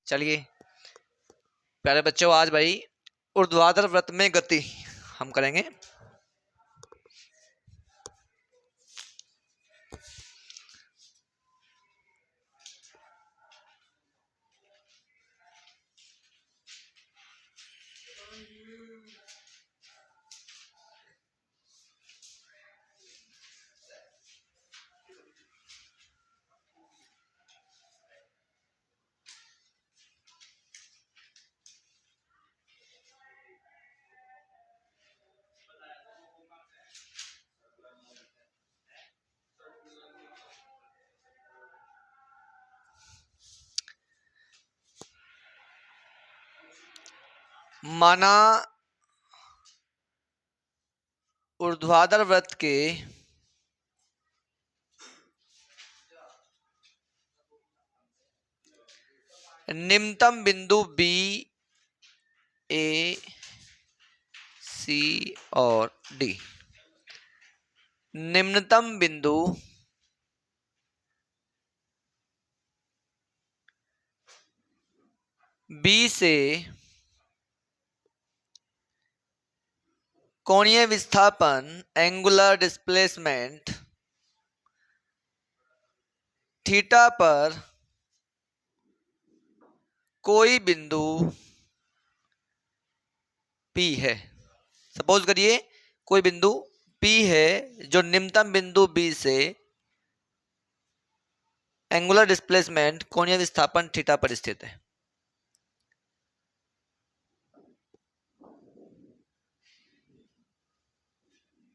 चलिए प्यारे बच्चों, आज भाई ऊर्ध्वाधर वृत्त में गति हम करेंगे। माना ऊर्ध्वाधर वृत्त के निम्नतम बिंदु बी, ए, सी और डी। निम्नतम बिंदु बी से कोणीय विस्थापन एंगुलर डिस्प्लेसमेंट थीटा पर कोई बिंदु P है। सपोज करिए कोई बिंदु P है जो निम्नतम बिंदु B से एंगुलर डिस्प्लेसमेंट कोणीय विस्थापन थीटा पर स्थित है।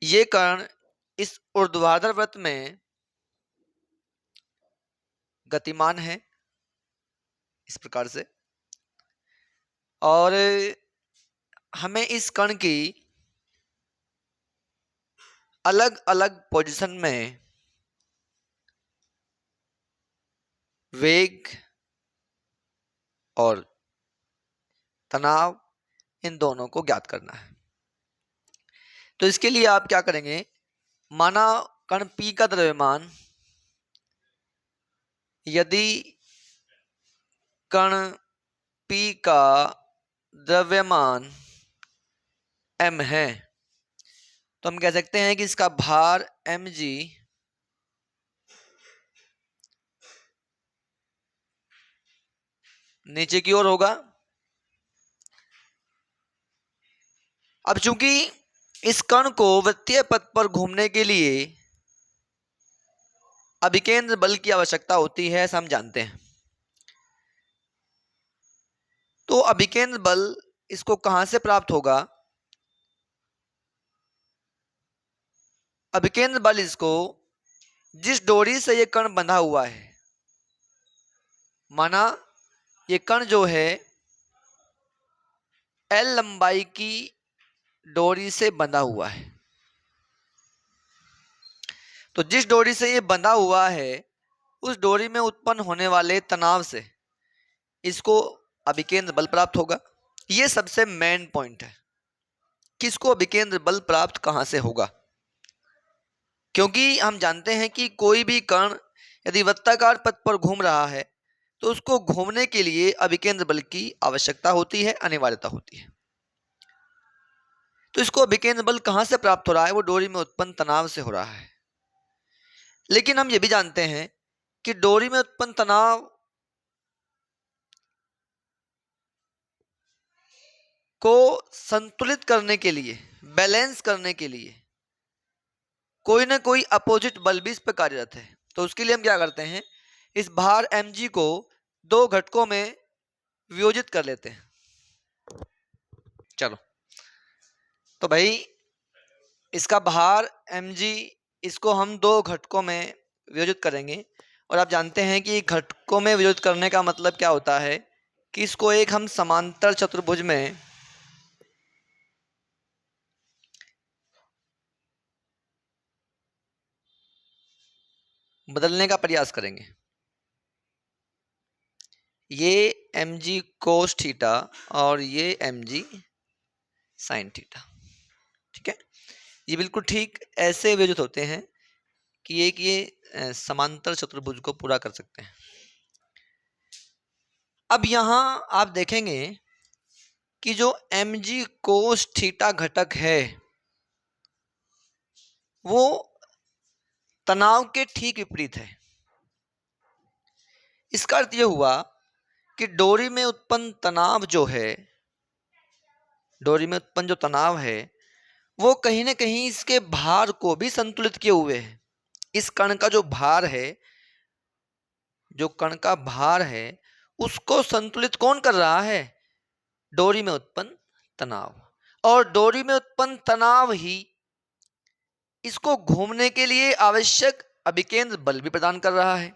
ये कण इस ऊर्ध्वाधर वृत्त में गतिमान है इस प्रकार से, और हमें इस कण की अलग अलग पोजीशन में वेग और तनाव इन दोनों को ज्ञात करना है। तो इसके लिए आप क्या करेंगे, माना कण P का द्रव्यमान यदि कण P का द्रव्यमान m है तो हम कह सकते हैं कि इसका भार mg नीचे की ओर होगा। अब चूंकि इस कण को वृत्तीय पथ पर घूमने के लिए अभिकेंद्र बल की आवश्यकता होती है, ऐसा हम जानते हैं। तो अभिकेंद्र बल इसको कहां से प्राप्त होगा? अभिकेंद्र बल इसको जिस डोरी से ये कण बंधा हुआ है, माना ये कण जो है L लंबाई की डोरी से बंधा हुआ है, तो जिस डोरी से ये बंधा हुआ है उस डोरी में उत्पन्न होने वाले तनाव से इसको अभिकेंद्र बल प्राप्त होगा। ये सबसे मेन पॉइंट है, किसको अभिकेंद्र बल प्राप्त कहां से होगा, क्योंकि हम जानते हैं कि कोई भी कण यदि वृत्ताकार पथ पर घूम रहा है तो उसको घूमने के लिए अभिकेंद्र बल की आवश्यकता होती है, अनिवार्यता होती है। तो इसको अभिकेंद्र बल कहां से प्राप्त हो रहा है? वो डोरी में उत्पन्न तनाव से हो रहा है। लेकिन हम ये भी जानते हैं कि डोरी में उत्पन्न तनाव को संतुलित करने के लिए, बैलेंस करने के लिए कोई ना कोई अपोजिट बल भी इस पर कार्यरत है। तो उसके लिए हम क्या करते हैं, इस भार mg को दो घटकों में वियोजित कर लेते हैं। चलो तो भाई इसका भार mg इसको हम दो घटकों में वियोजित करेंगे, और आप जानते हैं कि घटकों में वियोजित करने का मतलब क्या होता है कि इसको एक हम समांतर चतुर्भुज में बदलने का प्रयास करेंगे। ये mg कोस थीटा और ये mg साइन थीटा, ठीक है। ये बिल्कुल ठीक ऐसे वियोजित होते हैं कि ये समांतर चतुर्भुज को पूरा कर सकते हैं। अब यहाँ आप देखेंगे कि जो mg cos थीटा घटक है वो तनाव के ठीक विपरीत है। इसका अर्थ यह हुआ कि डोरी में उत्पन्न तनाव जो है, डोरी में उत्पन्न जो तनाव है वो कहीं ना कहीं इसके भार को भी संतुलित किए हुए है। इस कण का जो भार है, जो कण का भार है उसको संतुलित कौन कर रहा है? डोरी में उत्पन्न तनाव। और डोरी में उत्पन्न तनाव ही इसको घूमने के लिए आवश्यक अभिकेंद्र बल भी प्रदान कर रहा है।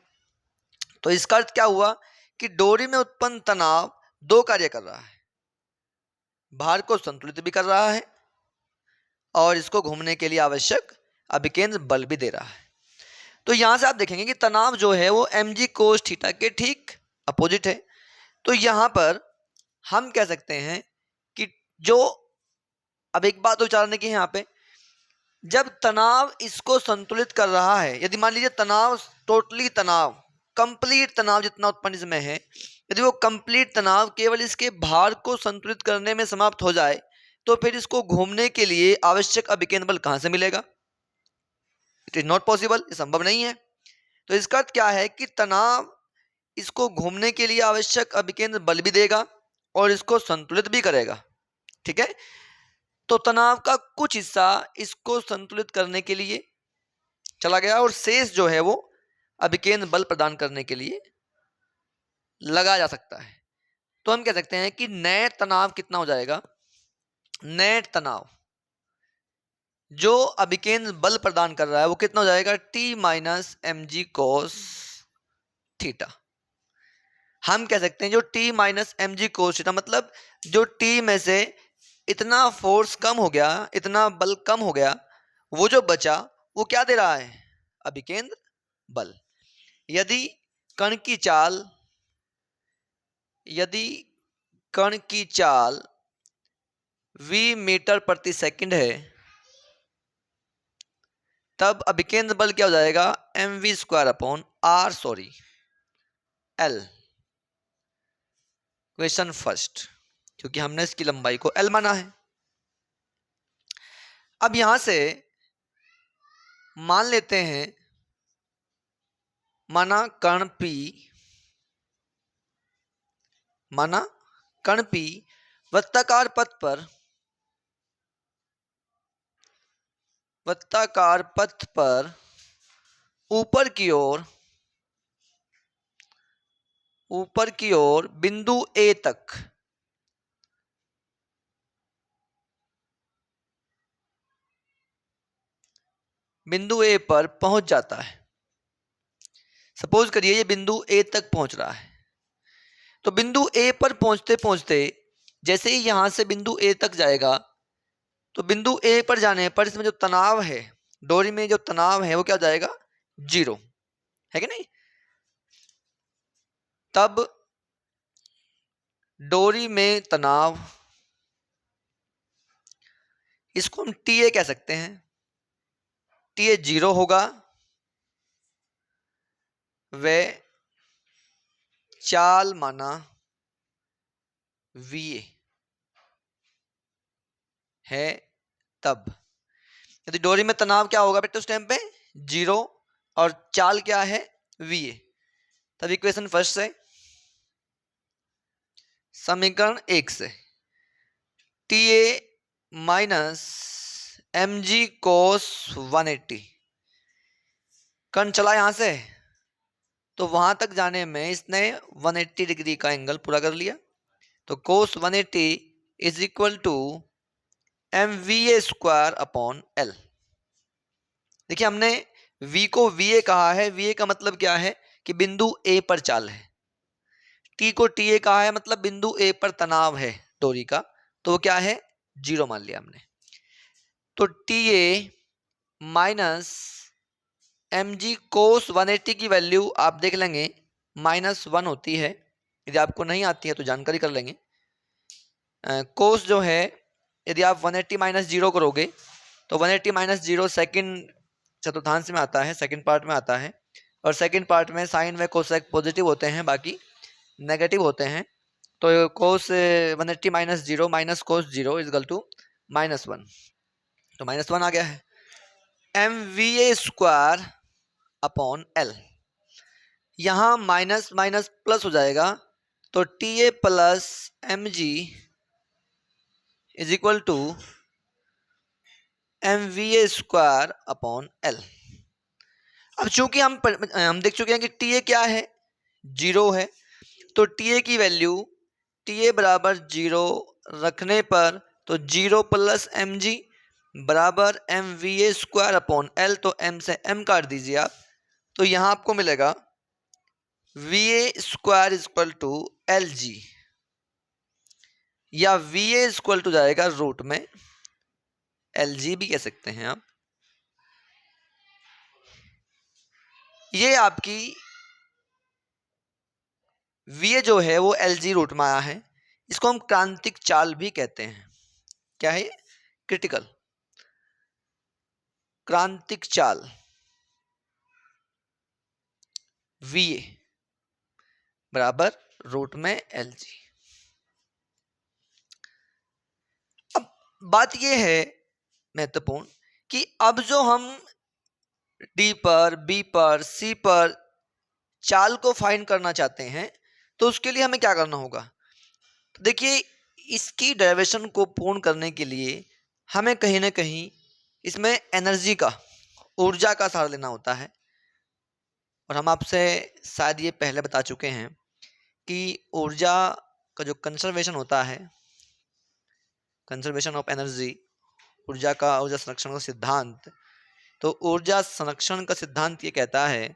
तो इसका अर्थ क्या हुआ कि डोरी में उत्पन्न तनाव दो कार्य कर रहा है, भार को संतुलित भी कर रहा है और इसको घूमने के लिए आवश्यक अभिकेंद्र बल भी दे रहा है। तो यहां से आप देखेंगे कि तनाव जो है वो mg cos थीटा के ठीक अपोजिट है। तो यहां पर हम कह सकते हैं कि जो, अब एक बात उच्चारण की है यहाँ पे, जब तनाव इसको संतुलित कर रहा है, यदि मान लीजिए तनाव टोटली तनाव, कंप्लीट तनाव जितना उत्पन्न इसमें है, यदि वो कंप्लीट तनाव केवल इसके भार को संतुलित करने में समाप्त हो जाए तो फिर इसको घूमने के लिए आवश्यक अभिकेंद्र बल कहां से मिलेगा? इट इज नॉट पॉसिबल, ये संभव नहीं है। तो इसका अर्थ क्या है कि तनाव इसको घूमने के लिए आवश्यक अभिकेंद्र बल भी देगा और इसको संतुलित भी करेगा। ठीक है, तो तनाव का कुछ हिस्सा इसको संतुलित करने के लिए चला गया और शेष जो है वो अभिकेंद्र बल प्रदान करने के लिए लगा जा सकता है। तो हम कह सकते हैं कि नेट तनाव कितना हो जाएगा? नेट तनाव जो अभिकेंद्र बल प्रदान कर रहा है वो कितना हो जाएगा? T minus mg cos theta. हम कह सकते हैं जो T minus mg cos theta मतलब जो T में से इतना फोर्स कम हो गया, इतना बल कम हो गया, वो जो बचा वो क्या दे रहा है? अभिकेंद्र बल। यदि कण की चाल, यदि कण की चाल v मीटर प्रति सेकंड है तब अभिकेंद्र बल क्या हो जाएगा? mv square upon r, sorry l, question first, क्योंकि हमने इसकी लंबाई को l माना है। अब यहां से मान लेते हैं, माना कण P, माना कण P वृत्ताकार पथ पर, वृत्ताकार पथ पर ऊपर की ओर, ऊपर की ओर बिंदु A तक बिंदु A पर पहुंच जाता है। सपोज करिए ये बिंदु A तक पहुंच रहा है, तो बिंदु A पर पहुंचते पहुंचते जैसे ही यहां से बिंदु A तक जाएगा तो बिंदु A पर जाने पर इसमें जो तनाव है, डोरी में जो तनाव है वो क्या हो जाएगा? जीरो, है कि नहीं? तब डोरी में तनाव, इसको हम TA कह सकते हैं, TA जीरो होगा, वे चाल माना VA है। तब यदि डोरी में तनाव क्या होगा बेटा उस टाइम पे? जीरो, और चाल क्या है? VA। तब इक्वेशन फर्स्ट से, समीकरण एक से TA माइनस mg cos 180, कण चला यहां से तो वहां तक जाने में इसने 180 डिग्री का एंगल पूरा कर लिया, तो cos 180 is equal to mva square upon l। देखिए हमने v को va कहा है, va का मतलब क्या है कि बिंदु A पर चाल है, t को ta कहा है मतलब बिंदु A पर तनाव है डोरी का, तो वो क्या है? जीरो मान लिया हमने। तो TA माइनस mg cos 180 की वैल्यू आप देख लेंगे -1 होती है, यदि आपको नहीं आती है तो जानकारी कर लेंगे। कोस जो है यदि आप 180 माइनस जीरो करोगे तो 180 माइनस जीरो सेकेंड चतुर्थांश में आता है, सेकंड पार्ट में आता है, और सेकंड पार्ट में साइन व कोसेक पॉजिटिव होते हैं, बाकी नेगेटिव होते हैं तो cos 180 minus zero minus cos zero is equal to -1, तो -1 आ गया है। MVA स्क्वायर अपॉन L, यहाँ माइनस माइनस प्लस हो जाएगा, तो TA plus mg is equal to MVA square upon L। अब चूंकि हम देख चुके हैं कि TA क्या है, 0 है, तो TA की वैल्यू TA बराबर 0 रखने पर तो 0 प्लस mg बराबर MVA स्क्वायर अपॉन L, तो m से m काट दीजिए आप, तो यहाँ आपको मिलेगा VA square is equal to LG, या VA इक्वल टू जाएगा रूट में LG भी कह सकते हैं आप। ये आपकी VA जो है वो LG रूट में आया है, इसको हम क्रांतिक चाल भी कहते हैं। क्या है? क्रिटिकल क्रांतिक चाल VA बराबर रूट में LG। अब बात यह है महत्वपूर्ण कि अब जो हम D पर, B पर, C पर चाल को फाइंड करना चाहते हैं, तो उसके लिए हमें क्या करना होगा? तो देखिए, इसकी डेरिवेशन को पूर्ण करने के लिए हमें कहीं ना कहीं इसमें एनर्जी का, ऊर्जा का सहारा लेना होता है। और हम आपसे शायद ये पहले बता चुके हैं कि ऊर्जा का जो कंजर्वेशन होता है, कंजर्वेशन ऑफ एनर्जी, ऊर्जा संरक्षण का सिद्धांत, तो ऊर्जा संरक्षण का सिद्धांत ये कहता है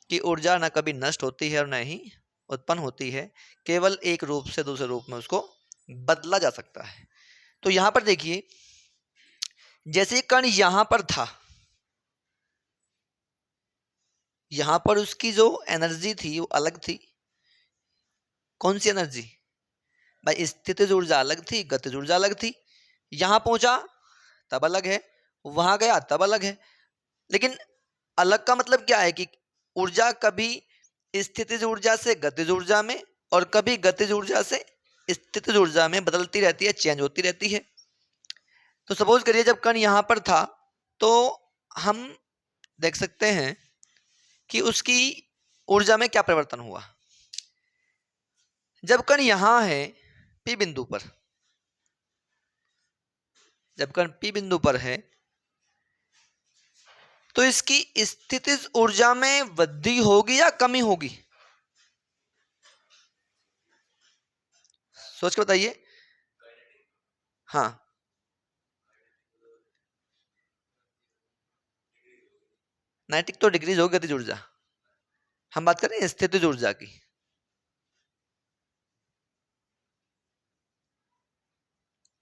कि ऊर्जा न कभी नष्ट होती है और न ही उत्पन्न होती है, केवल एक रूप से दूसरे रूप में उसको बदला जा सकता है। तो यहां पर देखिए, जैसे कण यहां पर था, यहां पर उसकी जो एनर्जी थी वो अलग थी। कौन सी एनर्जी भाई? स्थितिज ऊर्जा अलग थी, गतिज ऊर्जा अलग थी। यहां पहुंचा तब अलग है, वहां गया तब अलग है। लेकिन अलग का मतलब क्या है कि ऊर्जा कभी स्थितिज ऊर्जा से गतिज ऊर्जा में और कभी गतिज ऊर्जा से स्थितिज ऊर्जा में बदलती रहती है, चेंज होती रहती है। तो सपोज करिए जब कण यहां पर था, तो हम देख सकते हैं कि उसकी ऊर्जा में क्या परिवर्तन हुआ। जब कण यहां है P बिंदु पर, जब कण P बिंदु पर है, तो इसकी स्थितिज ऊर्जा में वृद्धि होगी या कमी होगी? सोच के बताइए। हाँ, नाइटिक तो डिग्रीज होगी गतिज ऊर्जा, हम बात करें स्थितिज ऊर्जा की।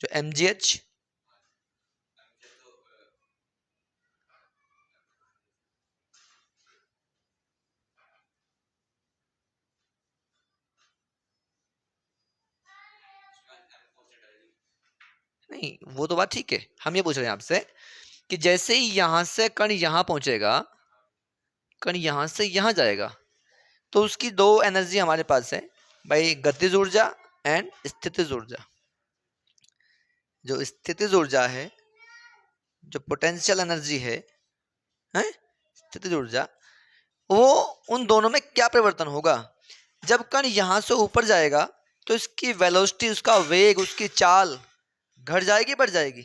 जो mgh, नहीं वो तो बात ठीक है, हम ये पूछ रहे हैं आपसे कि जैसे ही यहां से कण यहां पहुंचेगा, कण यहां से यहां जाएगा, तो उसकी दो एनर्जी हमारे पास है भाई, गतिज ऊर्जा एंड स्थितिज ऊर्जा। जो स्थितिज ऊर्जा है, जो पोटेंशियल एनर्जी है, स्थितिज ऊर्जा, वो उन दोनों में क्या परिवर्तन होगा? जब कण यहां से ऊपर जाएगा तो इसकी वेलोसिटी, उसका वेग, उसकी चाल घट जाएगी, बढ़ जाएगी?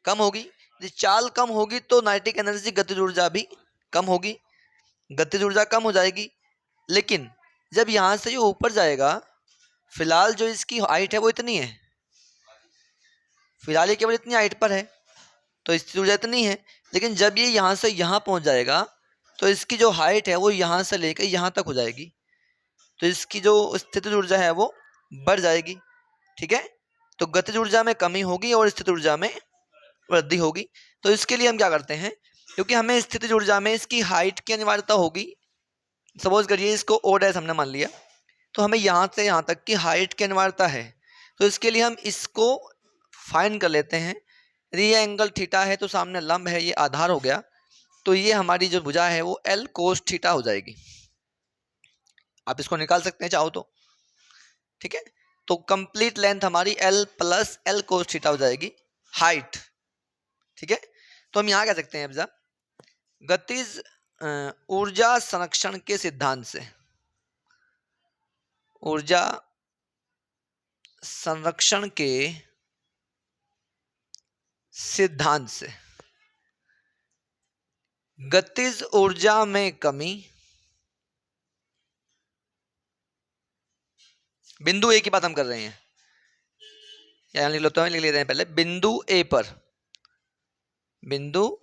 कम होगी। यदि चाल कम होगी तो नाइटिक एनर्जी, गतिज ऊर्जा भी कम होगी, गतिज ऊर्जा कम हो जाएगी। लेकिन जब यहां से ये ऊपर जाएगा, फिलहाल जो इसकी हाइट है वो इतनी है, फिलहाल ये केवल इतनी हाइट पर है, तो स्थितिज ऊर्जा इतनी है। लेकिन जब ये यहां से यहां पहुंच जाएगा, तो इसकी जो हाइट है वो यहां से लेकर यहां तक हो जाएगी, तो इसकी जो स्थितिज ऊर्जा है वो बढ़ जाएगी। ठीक है, तो गतिज ऊर्जा में कमी होगी और स्थितिज ऊर्जा में वृद्धि होगी। तो इसके लिए हम क्या करते हैं, क्योंकि हमें स्थितिज ऊर्जा में इसकी हाइट की अनिवार्यता होगी। सपोज करिए इसको ओ डैश हमने मान लिया, तो हमें यहाँ से यहाँ तक की हाइट की अनिवार्यता है। तो इसके लिए हम इसको फाइंड कर लेते हैं। यदि ये एंगल थीटा है तो सामने लंब है, ये आधार हो गया, तो ये हमारी जो भुजा है वो L cos थीटा हो जाएगी। आप इसको निकाल सकते हैं चाहो तो, ठीक है। तो कंप्लीट लेंथ हमारी L plus L cos theta हो जाएगी हाइट, ठीक है। तो हम यहां कह सकते हैं अब्जा गतिज ऊर्जा संरक्षण के सिद्धांत से, ऊर्जा संरक्षण के सिद्धांत से गतिज ऊर्जा में कमी, बिंदु ए की बात हम कर रहे हैं, यहां लिख लेते हैं, लिख लेते हैं पहले बिंदु ए पर, बिंदु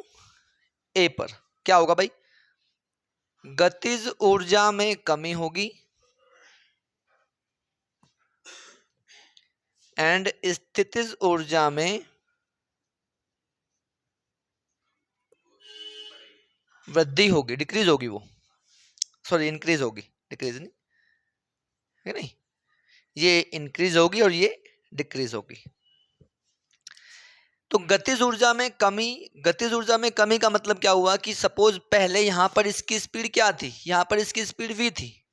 ए पर क्या होगा भाई, गतिज ऊर्जा में कमी होगी एंड स्थितिज ऊर्जा में वृद्धि होगी, डिक्रीज होगी, वो सॉरी इंक्रीज होगी, डिक्रीज नहीं है, नहीं ये इंक्रीज होगी और ये डिक्रीज होगी। तो गतिज ऊर्जा में कमी, गतिज ऊर्जा में कमी का मतलब क्या हुआ कि सपोज पहले यहां पर इसकी स्पीड क्या थी, यहां पर इसकी स्पीड v थी,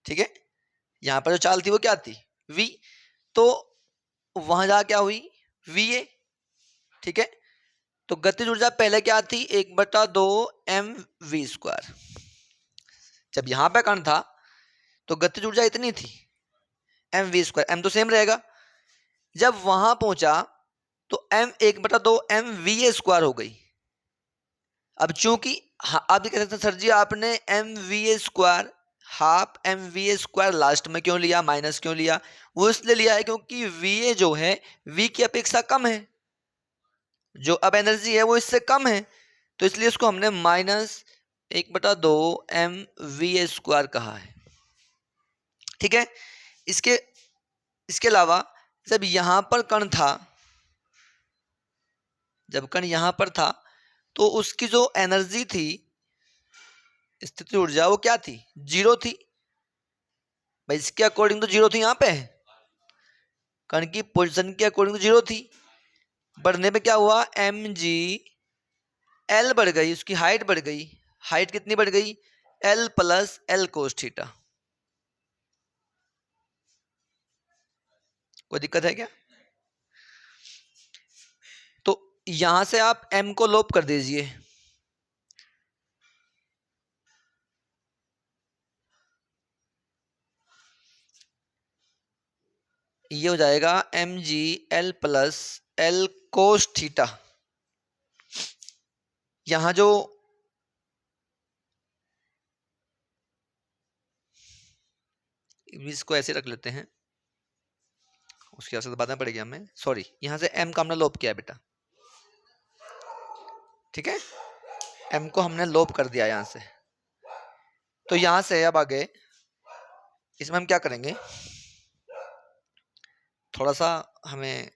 ठीक है, यहां पर जो चाल थी वो क्या थी v, तो वहां जा क्या हुई va, ठीक है। तो गतिज ऊर्जा पहले क्या थी 1/2 mv², जब यहां पर कण था तो गतिज ऊर्जा इतनी थी mv², m तो सेम रहेगा, जब वहां पहुंचा तो m 1/2 mva² हो गई। अब चूंकि आप ये कह सकते हैं सर जी आपने mva² हाफ mva² लास्ट में क्यों लिया, माइनस क्यों लिया, वो इसलिए लिया है क्योंकि va जो है v की अपेक्षा कम है, जो अब एनर्जी है वो इससे कम है, तो इसलिए इसको हमने -1/2 mva² कहा है, ठीक है। इसके इसके अलावा जब यहां पर कण था, जब कण यहां पर था तो उसकी जो एनर्जी थी, स्थिति ऊर्जा, वो क्या थी 0 थी भाई, इसके अकॉर्डिंग तो 0 थी, यहां पे कण की पोजीशन के अकॉर्डिंग तो 0 थी, बढ़ने पे क्या हुआ mg L बढ़ गई, उसकी हाइट बढ़ गई, हाइट कितनी बढ़ गई L plus L cos theta. कोई दिक्कत है क्या? तो यहां से आप m को लोप कर दीजिए, ये हो जाएगा mg L plus L cos theta. यहां जो इसको ऐसे रख लेते हैं, उसकी वजह से तो बाद में पड़ेगी हमें, सॉरी यहां से m का हमने लोप किया बेटा, ठीक है, m को हमने लोप कर दिया यहां से। तो यहां से अब आगे इसमें हम क्या करेंगे, थोड़ा सा हमें